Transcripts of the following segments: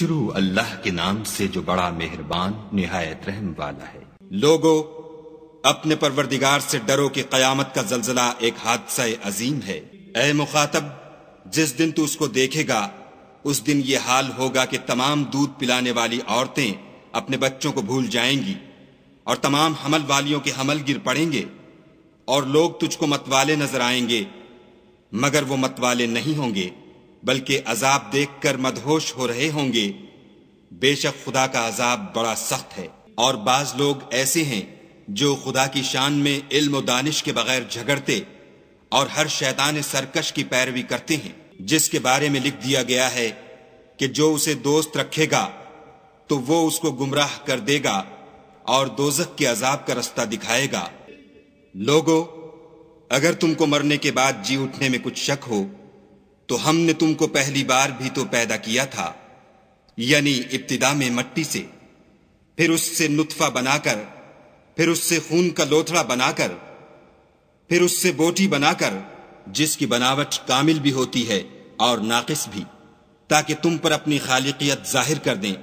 شروع اللہ کے نام سے جو بڑا مہربان نہایت رحم والا ہے۔ لوگو اپنے پروردگار سے ڈرو کہ قیامت کا زلزلہ ایک حادثہ عظیم ہے۔ اے مخاطب، جس دن تو اس کو دیکھے گا اس دن یہ حال ہوگا کہ تمام دودھ پلانے والی عورتیں اپنے بچوں کو بھول جائیں گی اور تمام حمل والیوں کے حمل گر پڑیں گے، اور لوگ تجھ کو متوالے نظر آئیں گے مگر وہ متوالے نہیں ہوں گے بلکہ عذاب دیکھ کر مدہوش ہو رہے ہوں گے۔ بے شک خدا کا عذاب بڑا سخت ہے۔ اور بعض لوگ ایسے ہیں جو خدا کی شان میں علم و دانش کے بغیر جھگڑتے اور ہر شیطان سرکش کی پیروی کرتے ہیں، جس کے بارے میں لکھ دیا گیا ہے کہ جو اسے دوست رکھے گا تو وہ اس کو گمراہ کر دے گا اور دوزخ کے عذاب کا رستہ دکھائے گا۔ لوگو اگر تم کو مرنے کے بعد جی اٹھنے میں کچھ شک ہو تو ہم نے تم کو پہلی بار بھی تو پیدا کیا تھا، یعنی ابتدا میں مٹی سے، پھر اس سے نطفہ بنا کر، پھر اس سے خون کا لوتھڑا بنا کر، پھر اس سے بوٹی بنا کر، جس کی بناوٹ کامل بھی ہوتی ہے اور ناقص بھی، تاکہ تم پر اپنی خالقیت ظاہر کر دیں،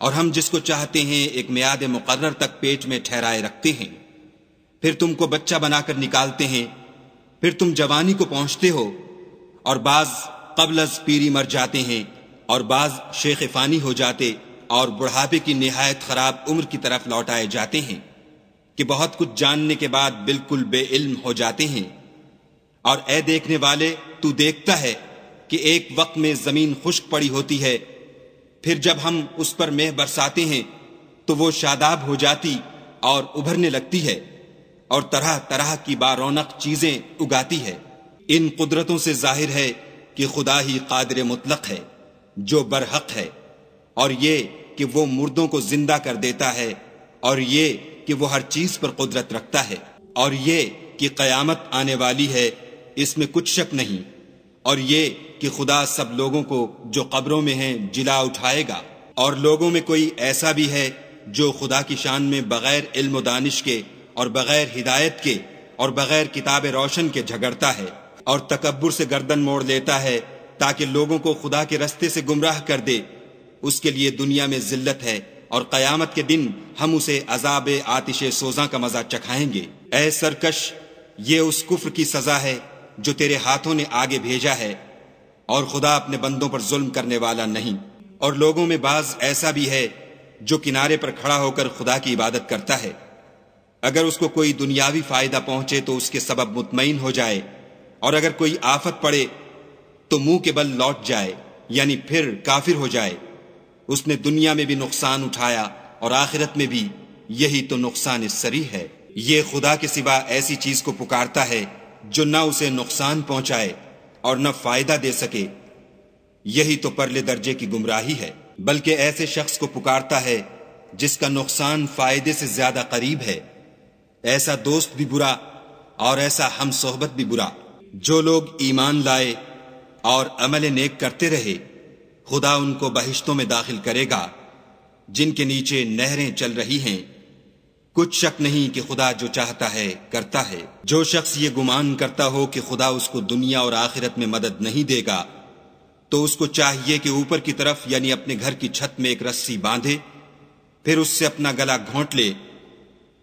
اور ہم جس کو چاہتے ہیں ایک میعاد مقرر تک پیٹ میں ٹھہرائے رکھتے ہیں، پھر تم کو بچہ بنا کر نکالتے ہیں، پھر تم جوانی کو پہنچتے ہو، اور بعض قبل از پیری مر جاتے ہیں، اور بعض شیخ فانی ہو جاتے اور بڑھاپے کی نہایت خراب عمر کی طرف لوٹائے جاتے ہیں کہ بہت کچھ جاننے کے بعد بالکل بے علم ہو جاتے ہیں۔ اور اے دیکھنے والے، تو دیکھتا ہے کہ ایک وقت میں زمین خشک پڑی ہوتی ہے، پھر جب ہم اس پر مہ برساتے ہیں تو وہ شاداب ہو جاتی اور ابھرنے لگتی ہے اور طرح طرح کی بارونق چیزیں اگاتی ہے۔ ان قدرتوں سے ظاہر ہے کہ خدا ہی قادر مطلق ہے جو برحق ہے، اور یہ کہ وہ مردوں کو زندہ کر دیتا ہے، اور یہ کہ وہ ہر چیز پر قدرت رکھتا ہے، اور یہ کہ قیامت آنے والی ہے، اس میں کچھ شک نہیں، اور یہ کہ خدا سب لوگوں کو جو قبروں میں ہیں جلا اٹھائے گا۔ اور لوگوں میں کوئی ایسا بھی ہے جو خدا کی شان میں بغیر علم و دانش کے اور بغیر ہدایت کے اور بغیر کتاب روشن کے جھگڑتا ہے اور تکبر سے گردن موڑ لیتا ہے تاکہ لوگوں کو خدا کے رستے سے گمراہ کر دے، اس کے لیے دنیا میں ذلت ہے، اور قیامت کے دن ہم اسے عذاب آتش سوزاں کا مزہ چکھائیں گے۔ اے سرکش، یہ اس کفر کی سزا ہے جو تیرے ہاتھوں نے آگے بھیجا ہے، اور خدا اپنے بندوں پر ظلم کرنے والا نہیں۔ اور لوگوں میں بعض ایسا بھی ہے جو کنارے پر کھڑا ہو کر خدا کی عبادت کرتا ہے، اگر اس کو کوئی دنیاوی فائدہ پہنچے تو اس کے سبب مطمئن ہو جائے، اور اگر کوئی آفت پڑے تو منہ کے بل لوٹ جائے، یعنی پھر کافر ہو جائے۔ اس نے دنیا میں بھی نقصان اٹھایا اور آخرت میں بھی، یہی تو نقصان سری ہے۔ یہ خدا کے سوا ایسی چیز کو پکارتا ہے جو نہ اسے نقصان پہنچائے اور نہ فائدہ دے سکے، یہی تو پرلے درجے کی گمراہی ہے۔ بلکہ ایسے شخص کو پکارتا ہے جس کا نقصان فائدے سے زیادہ قریب ہے، ایسا دوست بھی برا اور ایسا ہم صحبت بھی برا۔ جو لوگ ایمان لائے اور عمل نیک کرتے رہے، خدا ان کو بہشتوں میں داخل کرے گا جن کے نیچے نہریں چل رہی ہیں۔ کچھ شک نہیں کہ خدا جو چاہتا ہے کرتا ہے۔ جو شخص یہ گمان کرتا ہو کہ خدا اس کو دنیا اور آخرت میں مدد نہیں دے گا تو اس کو چاہیے کہ اوپر کی طرف یعنی اپنے گھر کی چھت میں ایک رسی باندھے، پھر اس سے اپنا گلا گھونٹ لے،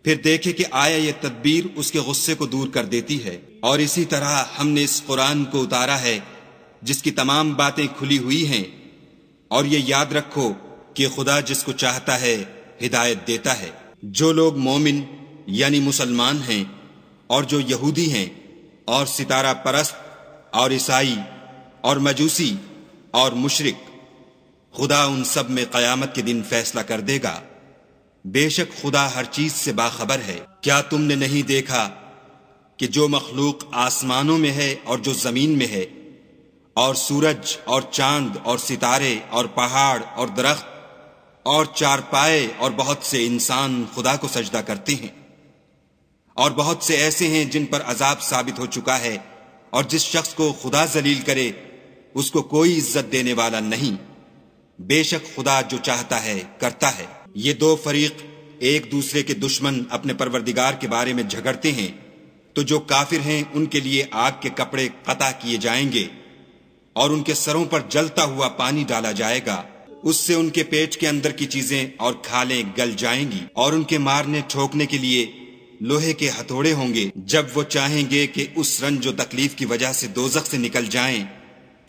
پھر دیکھے کہ آیا یہ تدبیر اس کے غصے کو دور کر دیتی ہے۔ اور اسی طرح ہم نے اس قرآن کو اتارا ہے جس کی تمام باتیں کھلی ہوئی ہیں، اور یہ یاد رکھو کہ خدا جس کو چاہتا ہے ہدایت دیتا ہے۔ جو لوگ مومن یعنی مسلمان ہیں اور جو یہودی ہیں اور ستارہ پرست اور عیسائی اور مجوسی اور مشرک، خدا ان سب میں قیامت کے دن فیصلہ کر دے گا۔ بے شک خدا ہر چیز سے باخبر ہے۔ کیا تم نے نہیں دیکھا کہ جو مخلوق آسمانوں میں ہے اور جو زمین میں ہے، اور سورج اور چاند اور ستارے اور پہاڑ اور درخت اور چارپائے اور بہت سے انسان خدا کو سجدہ کرتے ہیں، اور بہت سے ایسے ہیں جن پر عذاب ثابت ہو چکا ہے، اور جس شخص کو خدا ذلیل کرے اس کو کوئی عزت دینے والا نہیں۔ بے شک خدا جو چاہتا ہے کرتا ہے۔ یہ دو فریق ایک دوسرے کے دشمن اپنے پروردگار کے بارے میں جھگڑتے ہیں، تو جو کافر ہیں ان کے لیے آگ کے کپڑے قطع کیے جائیں گے اور ان کے سروں پر جلتا ہوا پانی ڈالا جائے گا۔ اس سے ان کے پیٹ کے اندر کی چیزیں اور کھالیں گل جائیں گی، اور ان کے مارنے ٹھوکنے کے لیے لوہے کے ہتھوڑے ہوں گے۔ جب وہ چاہیں گے کہ اس رنج و تکلیف کی وجہ سے دوزخ سے نکل جائیں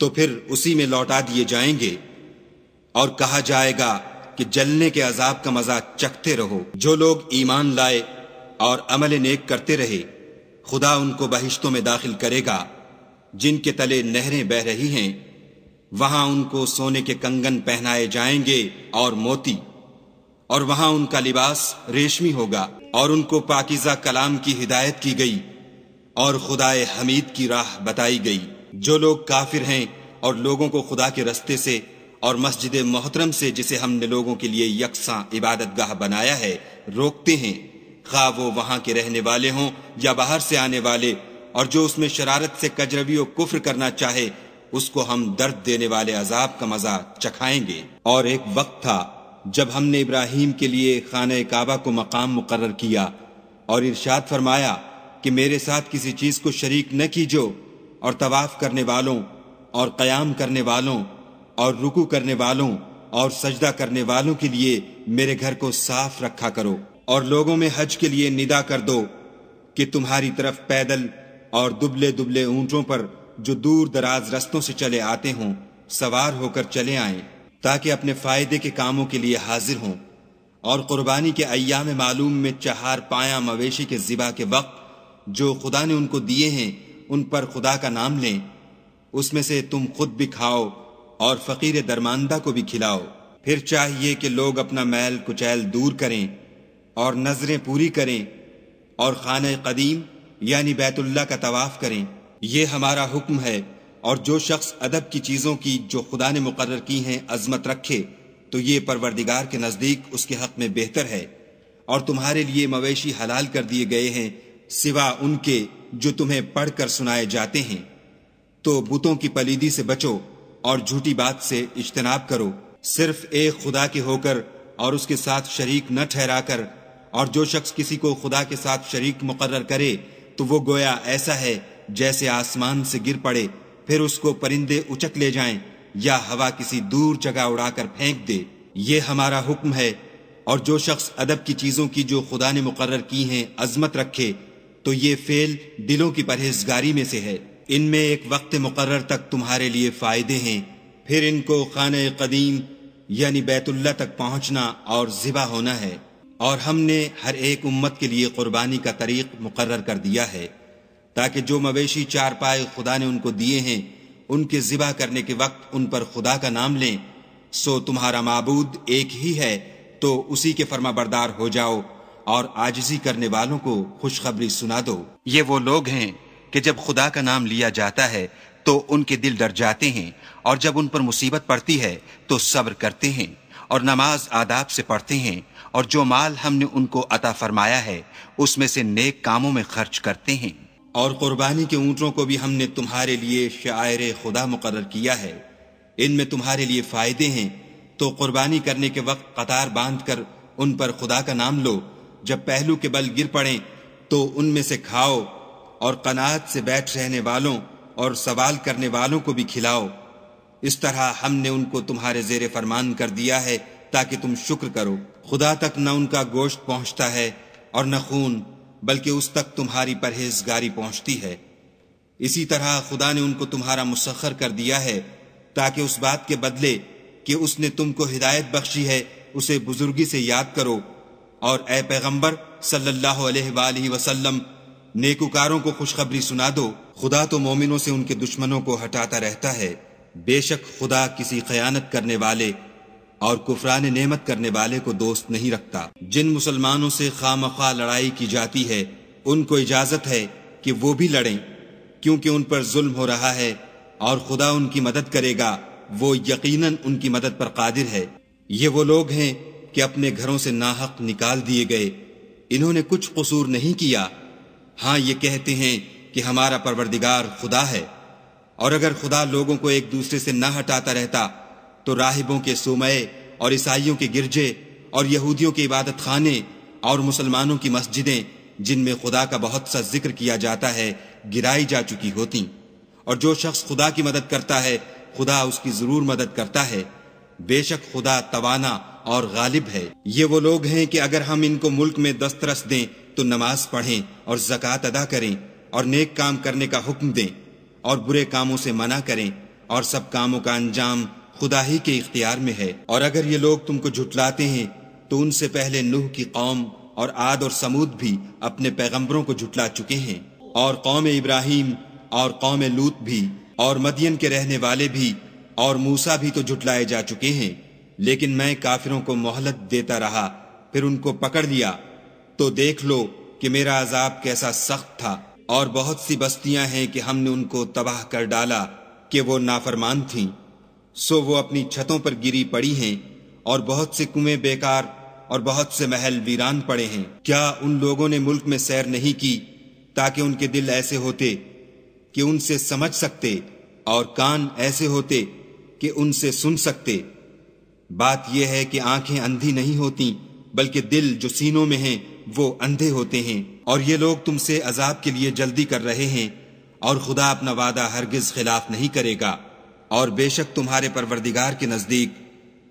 تو پھر اسی میں لوٹا دیے جائیں گے، اور کہا جائے گا کہ جلنے کے عذاب کا مزہ چکھتے رہو۔ جو لوگ ایمان لائے اور عمل نیک کرتے رہے، خدا ان کو بہشتوں میں داخل کرے گا جن کے تلے نہریں بہہ رہی ہیں، وہاں ان کو سونے کے کنگن پہنائے جائیں گے اور موتی، اور وہاں ان کا لباس ریشمی ہوگا، اور ان کو پاکیزہ کلام کی ہدایت کی گئی اور خدائے حمید کی راہ بتائی گئی۔ جو لوگ کافر ہیں اور لوگوں کو خدا کے رستے سے اور مسجد محترم سے، جسے ہم نے لوگوں کے لیے یکساں عبادت گاہ بنایا ہے، روکتے ہیں، خواہ وہ وہاں کے رہنے والے ہوں یا باہر سے آنے والے، اور جو اس میں شرارت سے کجروی و کفر کرنا چاہے، اس کو ہم درد دینے والے عذاب کا مزہ چکھائیں گے۔ اور ایک وقت تھا جب ہم نے ابراہیم کے لیے خانہ کعبہ کو مقام مقرر کیا اور ارشاد فرمایا کہ میرے ساتھ کسی چیز کو شریک نہ کیجو، اور طواف کرنے والوں اور قیام کرنے والوں اور رکوع کرنے والوں اور سجدہ کرنے والوں کے لیے میرے گھر کو صاف رکھا کرو، اور لوگوں میں حج کے لیے ندا کر دو کہ تمہاری طرف پیدل اور دبلے دبلے اونٹوں پر جو دور دراز رستوں سے چلے آتے ہوں سوار ہو کر چلے آئیں، تاکہ اپنے فائدے کے کاموں کے لیے حاضر ہوں، اور قربانی کے ایام معلوم میں 4 پایہ مویشی کے ذبح کے وقت جو خدا نے ان کو دیے ہیں ان پر خدا کا نام لیں، اس میں سے تم خود بھی کھاؤ اور فقیر درماندہ کو بھی کھلاؤ۔ پھر چاہیے کہ لوگ اپنا میل کچیل دور کریں اور نظریں پوری کریں اور خانہ قدیم یعنی بیت اللہ کا طواف کریں، یہ ہمارا حکم ہے۔ اور جو شخص ادب کی چیزوں کی جو خدا نے مقرر کی ہیں عظمت رکھے تو یہ پروردگار کے نزدیک اس کے حق میں بہتر ہے۔ اور تمہارے لیے مویشی حلال کر دیے گئے ہیں سوا ان کے جو تمہیں پڑھ کر سنائے جاتے ہیں، تو بتوں کی پلیدی سے بچو اور جھوٹی بات سے اجتناب کرو، صرف ایک خدا کے ہو کر اور اس کے ساتھ شریک نہ ٹھہرا کر۔ اور جو شخص کسی کو خدا کے ساتھ شریک مقرر کرے تو وہ گویا ایسا ہے جیسے آسمان سے گر پڑے، پھر اس کو پرندے اچک لے جائیں یا ہوا کسی دور جگہ اڑا کر پھینک دے۔ یہ ہمارا حکم ہے۔ اور جو شخص ادب کی چیزوں کی جو خدا نے مقرر کی ہیں عظمت رکھے تو یہ فعل دلوں کی پرہیزگاری میں سے ہے۔ ان میں ایک وقت مقرر تک تمہارے لیے فائدے ہیں، پھر ان کو خانہ قدیم یعنی بیت اللہ تک پہنچنا اور ذبح ہونا ہے۔ اور ہم نے ہر ایک امت کے لیے قربانی کا طریق مقرر کر دیا ہے، تاکہ جو مویشی 4 پائے خدا نے ان کو دیے ہیں ان کے ذبح کرنے کے وقت ان پر خدا کا نام لیں۔ سو تمہارا معبود ایک ہی ہے، تو اسی کے فرما بردار ہو جاؤ اور عاجزی کرنے والوں کو خوشخبری سنا دو۔ یہ وہ لوگ ہیں کہ جب خدا کا نام لیا جاتا ہے تو ان کے دل ڈر جاتے ہیں، اور جب ان پر مصیبت پڑتی ہے تو صبر کرتے ہیں اور نماز آداب سے پڑھتے ہیں، اور جو مال ہم نے ان کو عطا فرمایا ہے اس میں سے نیک کاموں میں خرچ کرتے ہیں۔ اور قربانی کے اونٹوں کو بھی ہم نے تمہارے لیے شعائر خدا مقرر کیا ہے، ان میں تمہارے لیے فائدے ہیں، تو قربانی کرنے کے وقت قطار باندھ کر ان پر خدا کا نام لو، جب پہلو کے بل گر پڑیں تو ان میں سے کھاؤ، اور قناعت سے بیٹھ رہنے والوں اور سوال کرنے والوں کو بھی کھلاؤ۔ اس طرح ہم نے ان کو تمہارے زیر فرمان کر دیا ہے تاکہ تم شکر کرو۔ خدا تک نہ ان کا گوشت پہنچتا ہے اور نہ خون، بلکہ اس تک تمہاری پرہیزگاری پہنچتی ہے۔ اسی طرح خدا نے ان کو تمہارا مسخر کر دیا ہے تاکہ اس بات کے بدلے کہ اس نے تم کو ہدایت بخشی ہے اسے بزرگی سے یاد کرو۔ اور اے پیغمبر صلی اللہ علیہ وآلہ وسلم، نیکوکاروں کو خوشخبری سنا دو۔ خدا تو مومنوں سے ان کے دشمنوں کو ہٹاتا رہتا ہے، بے شک خدا کسی خیانت کرنے والے اور کفران نعمت کرنے والے کو دوست نہیں رکھتا۔ جن مسلمانوں سے خواہ مخواہ لڑائی کی جاتی ہے ان کو اجازت ہے کہ وہ بھی لڑیں، کیونکہ ان پر ظلم ہو رہا ہے، اور خدا ان کی مدد کرے گا، وہ یقیناً ان کی مدد پر قادر ہے۔ یہ وہ لوگ ہیں کہ اپنے گھروں سے ناحق نکال دیے گئے، انہوں نے کچھ قصور نہیں کیا، ہاں یہ کہتے ہیں کہ ہمارا پروردگار خدا ہے۔ اور اگر خدا لوگوں کو ایک دوسرے سے نہ ہٹاتا رہتا تو راہبوں کے صومعے اور عیسائیوں کے گرجے اور یہودیوں کے عبادت خانے اور مسلمانوں کی مسجدیں جن میں خدا کا بہت سا ذکر کیا جاتا ہے گرائی جا چکی ہوتی۔ اور جو شخص خدا کی مدد کرتا ہے خدا اس کی ضرور مدد کرتا ہے، بے شک خدا توانا اور غالب ہے۔ یہ وہ لوگ ہیں کہ اگر ہم ان کو ملک میں دسترس دیں تو نماز پڑھیں اور زکوٰۃ ادا کریں اور نیک کام کرنے کا حکم دیں اور برے کاموں سے منع کریں، اور سب کاموں کا انجام خدا ہی کے اختیار میں ہے۔ اور اگر یہ لوگ تم کو جھٹلاتے ہیں تو ان سے پہلے نوح کی قوم اور عاد اور سمود بھی اپنے پیغمبروں کو جھٹلا چکے ہیں، اور قوم ابراہیم اور قوم لوط بھی، اور مدین کے رہنے والے بھی، اور موسیٰ بھی تو جھٹلائے جا چکے ہیں۔ لیکن میں کافروں کو مہلت دیتا رہا، پھر ان کو پکڑ لیا، تو دیکھ لو کہ میرا عذاب کیسا سخت تھا۔ اور بہت سی بستیاں ہیں کہ ہم نے ان کو تباہ کر ڈالا کہ وہ نافرمان تھیں، سو وہ اپنی چھتوں پر گری پڑی ہیں، اور بہت سے کنویں بیکار اور بہت سے محل ویران پڑے ہیں۔ کیا ان لوگوں نے ملک میں سیر نہیں کی تاکہ ان کے دل ایسے ہوتے کہ ان سے سمجھ سکتے، اور کان ایسے ہوتے کہ ان سے سن سکتے؟ بات یہ ہے کہ آنکھیں اندھی نہیں ہوتی، بلکہ دل جو سینوں میں ہیں وہ اندھے ہوتے ہیں۔ اور یہ لوگ تم سے عذاب کے لیے جلدی کر رہے ہیں، اور خدا اپنا وعدہ ہرگز خلاف نہیں کرے گا۔ اور بے شک تمہارے پروردگار کے نزدیک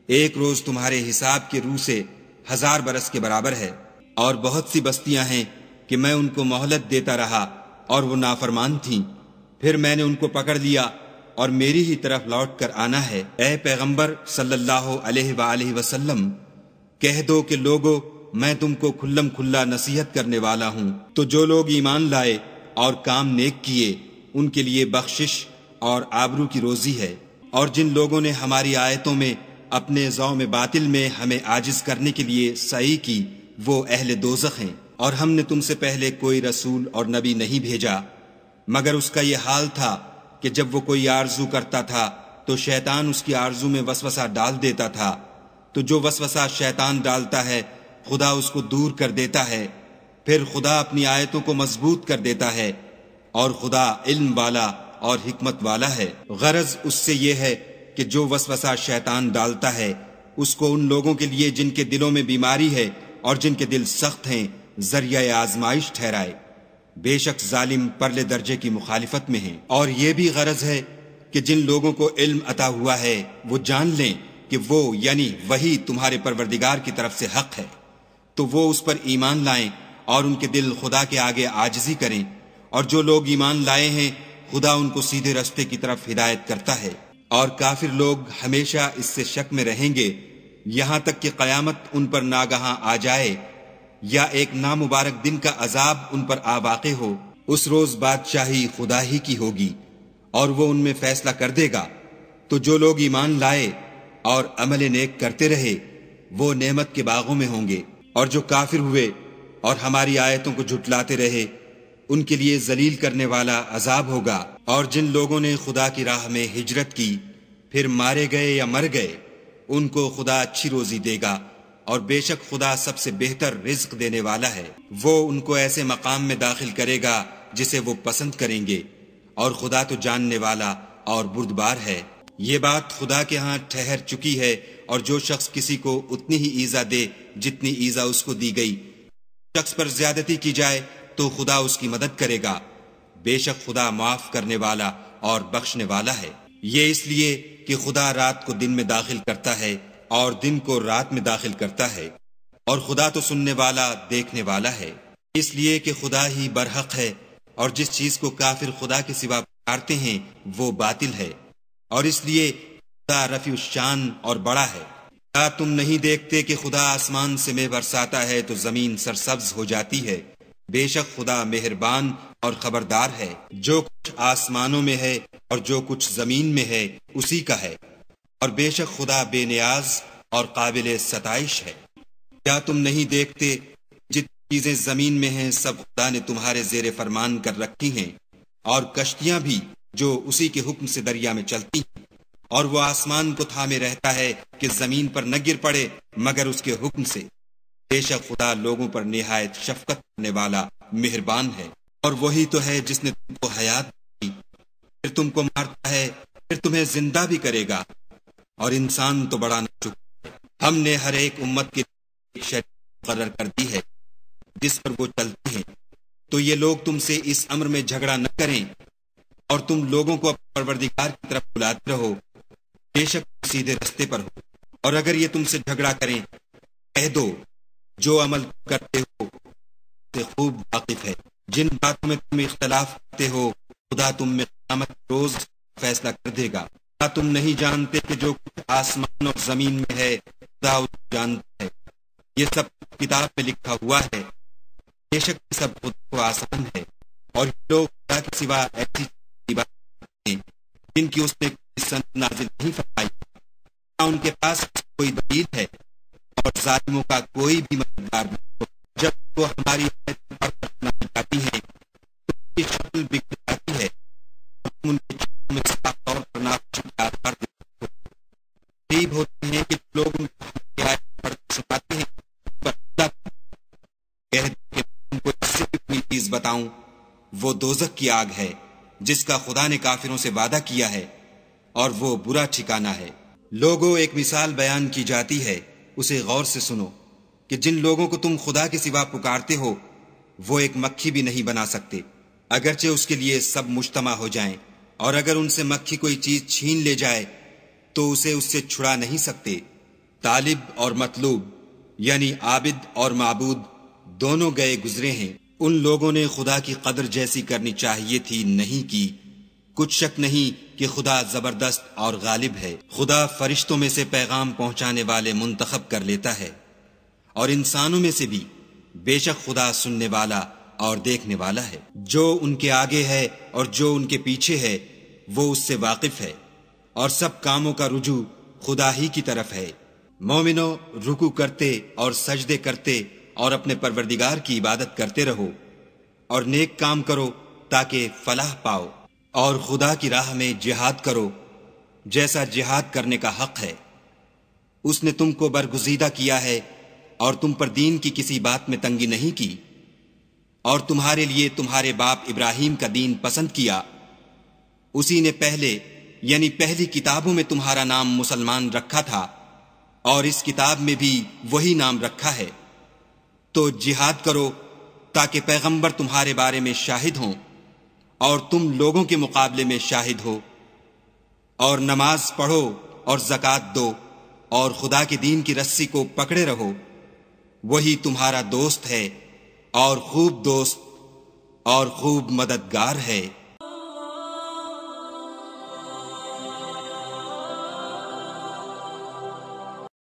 ایک روز تمہارے حساب کے روح سے 1000 برس کے برابر ہے۔ اور بہت سی بستیاں ہیں کہ میں ان کو مہلت دیتا رہا اور وہ نافرمان تھیں، پھر میں نے ان کو پکڑ لیا اور میری ہی طرف لوٹ کر آنا ہے۔ اے پیغمبر صلی اللہ علیہ وآلہ وسلم، کہہ دو کہ لوگو، میں تم کو کھلم کھلا نصیحت کرنے والا ہوں۔ تو جو لوگ ایمان لائے اور کام نیک کیے ان کے لیے بخشش اور آبرو کی روزی ہے، اور جن لوگوں نے ہماری آیتوں میں اپنے ذوم باطل میں ہمیں عاجز کرنے کے لیے سعی کی وہ اہل دوزخ ہیں۔ اور ہم نے تم سے پہلے کوئی رسول اور نبی نہیں بھیجا مگر اس کا یہ حال تھا کہ جب وہ کوئی آرزو کرتا تھا تو شیطان اس کی آرزو میں وسوسہ ڈال دیتا تھا، تو جو وسوسہ شیطان ڈالتا ہے خدا اس کو دور کر دیتا ہے، پھر خدا اپنی آیتوں کو مضبوط کر دیتا ہے، اور خدا علم والا اور حکمت والا ہے۔ غرض اس سے یہ ہے کہ جو وسوسہ شیطان ڈالتا ہے اس کو ان لوگوں کے لیے جن کے دلوں میں بیماری ہے اور جن کے دل سخت ہیں ذریعہ آزمائش ٹھہرائے۔ بے شک ظالم پرلے درجے کی مخالفت میں ہیں۔ اور یہ بھی غرض ہے کہ جن لوگوں کو علم عطا ہوا ہے وہ جان لیں کہ وہ یعنی وہی تمہارے پروردگار کی طرف سے حق ہے، تو وہ اس پر ایمان لائیں اور ان کے دل خدا کے آگے عاجزی کریں۔ اور جو لوگ ایمان لائے ہیں خدا ان کو سیدھے رستے کی طرف ہدایت کرتا ہے۔ اور کافر لوگ ہمیشہ اس سے شک میں رہیں گے یہاں تک کہ قیامت ان پر ناگہاں آ جائے یا ایک نامبارک دن کا عذاب ان پر آ واقع ہو۔ اس روز بادشاہی خدا ہی کی ہوگی اور وہ ان میں فیصلہ کر دے گا۔ تو جو لوگ ایمان لائے اور عمل نیک کرتے رہے وہ نعمت کے باغوں میں ہوں گے، اور جو کافر ہوئے اور ہماری آیتوں کو جھٹلاتے رہے ان کے لیے ذلیل کرنے والا عذاب ہوگا۔ اور جن لوگوں نے خدا کی راہ میں ہجرت کی پھر مارے گئے یا مر گئے ان کو خدا اچھی روزی دے گا، اور بے شک خدا سب سے بہتر رزق دینے والا ہے۔ وہ ان کو ایسے مقام میں داخل کرے گا جسے وہ پسند کریں گے، اور خدا تو جاننے والا اور بردبار ہے۔ یہ بات خدا کے ہاں ٹھہر چکی ہے، اور جو شخص کسی کو اتنی ہی ایذا دے جتنی ایذا اس کو دی گئی، شخص پر زیادتی کی جائے تو خدا اس کی مدد کرے گا۔ بے شک خدا معاف کرنے والا اور بخشنے والا ہے۔ یہ اس لیے کہ خدا رات کو دن میں داخل کرتا ہے اور دن کو رات میں داخل کرتا ہے، اور خدا تو سننے والا دیکھنے والا ہے۔ اس لیے کہ خدا ہی برحق ہے، اور جس چیز کو کافر خدا کے سوا پکارتے ہیں وہ باطل ہے، اور اس لیے خدا رفیع الشان اور بڑا ہے۔ کیا تم نہیں دیکھتے کہ خدا آسمان سے مے برساتا ہے تو زمین سرسبز ہو جاتی ہے؟ بے شک خدا مہربان اور خبردار ہے۔ جو کچھ آسمانوں میں ہے اور جو کچھ زمین میں ہے اسی کا ہے، اور بے شک خدا بے نیاز اور قابل ستائش ہے۔ کیا تم نہیں دیکھتے جتنی چیزیں زمین میں ہیں سب خدا نے تمہارے زیر فرمان کر رکھی ہیں، اور کشتیاں بھی جو اسی کے حکم سے دریا میں چلتی ہیں، اور وہ آسمان کو تھامے رہتا ہے کہ زمین پر نہ گر پڑے مگر اس کے حکم سے۔ بے شک خدا لوگوں پر نہایت شفقت کرنے والا مہربان ہے۔ اور وہی تو ہے جس نے تم کو حیات دی، پھر تم کو مارتا ہے، پھر تمہیں زندہ بھی کرے گا، اور انسان تو بڑا نہ چکا ہے۔ ہم نے ہر ایک امت کے لیے ایک شریعت مقرر کر دی ہے جس پر وہ چلتے ہیں، تو یہ لوگ تم سے اس امر میں جھگڑا نہ کریں، اور تم لوگوں کو اپنے پروردگار کی طرف بلاتے رہو، بے شک سیدھے رستے پر ہو۔ اور اگر یہ تم سے جھگڑا کریں کہہ دو جو عمل کرتے ہو سے خوب واقف ہے. جن باتوں میں تم اختلاف کرتے ہو خدا تم میں قیامت روز فیصلہ کر دے گا. کیا تم نہیں جانتے کہ جو کچھ آسمان اور زمین میں ہے خدا اس کو جانتا ہے. یہ سب کتاب میں لکھا ہوا ہے. بے شک یہ سب خدا کو آسان ہے. اور لوگ خدا کے سوا ایسی باتیں ہیں جن کی اس نے کوئی سند نازل نہیں فرمائی. ان کے پاس کوئی دلیل ہے اور ظالموں کا کوئی بھی مددگار نہیں ہو. جب وہ ہماری آیتیں پڑھ کر سنائی جاتی ہیں تو ان کی شکل بگڑ جاتی ہے اور تم ان کے چہروں میں صاف طور پر ناخوشگوار کر دیتے ہو. قریب ہوتے ہیں کہ لوگ ان کی آیتیں پڑھ کر سناتے ہیں پر اللہ کہہ دے کہ تم کو اس سے بھی اپنی چیز بتاؤں. وہ دوزخ کی آگ ہے جس کا خدا نے کافروں سے وعدہ کیا ہے اور وہ برا ٹھکانہ ہے. لوگوں ایک مثال بیان کی جاتی ہے اسے غور سے سنو کہ جن لوگوں کو تم خدا کے سوا پکارتے ہو وہ ایک مکھی بھی نہیں بنا سکتے اگرچہ اس کے لیے سب مجتمع ہو جائیں. اور اگر ان سے مکھی کوئی چیز چھین لے جائے تو اسے اس سے چھڑا نہیں سکتے. طالب اور مطلوب یعنی عابد اور معبود دونوں گئے گزرے ہیں. ان لوگوں نے خدا کی قدر جیسی کرنی چاہیے تھی نہیں کی. کچھ شک نہیں کہ خدا زبردست اور غالب ہے. خدا فرشتوں میں سے پیغام پہنچانے والے منتخب کر لیتا ہے اور انسانوں میں سے بھی. بے شک خدا سننے والا اور دیکھنے والا ہے. جو ان کے آگے ہے اور جو ان کے پیچھے ہے وہ اس سے واقف ہے اور سب کاموں کا رجوع خدا ہی کی طرف ہے. مومنو رکوع کرتے اور سجدے کرتے اور اپنے پروردگار کی عبادت کرتے رہو اور نیک کام کرو تاکہ فلاح پاؤ. اور خدا کی راہ میں جہاد کرو جیسا جہاد کرنے کا حق ہے. اس نے تم کو برگزیدہ کیا ہے اور تم پر دین کی کسی بات میں تنگی نہیں کی اور تمہارے لیے تمہارے باپ ابراہیم کا دین پسند کیا. اسی نے پہلے یعنی پہلی کتابوں میں تمہارا نام مسلمان رکھا تھا اور اس کتاب میں بھی وہی نام رکھا ہے. تو جہاد کرو تاکہ پیغمبر تمہارے بارے میں شاہد ہوں اور تم لوگوں کے مقابلے میں شاہد ہو. اور نماز پڑھو اور زکوٰۃ دو اور خدا کے دین کی رسی کو پکڑے رہو. وہی تمہارا دوست ہے اور خوب دوست اور خوب مددگار ہے.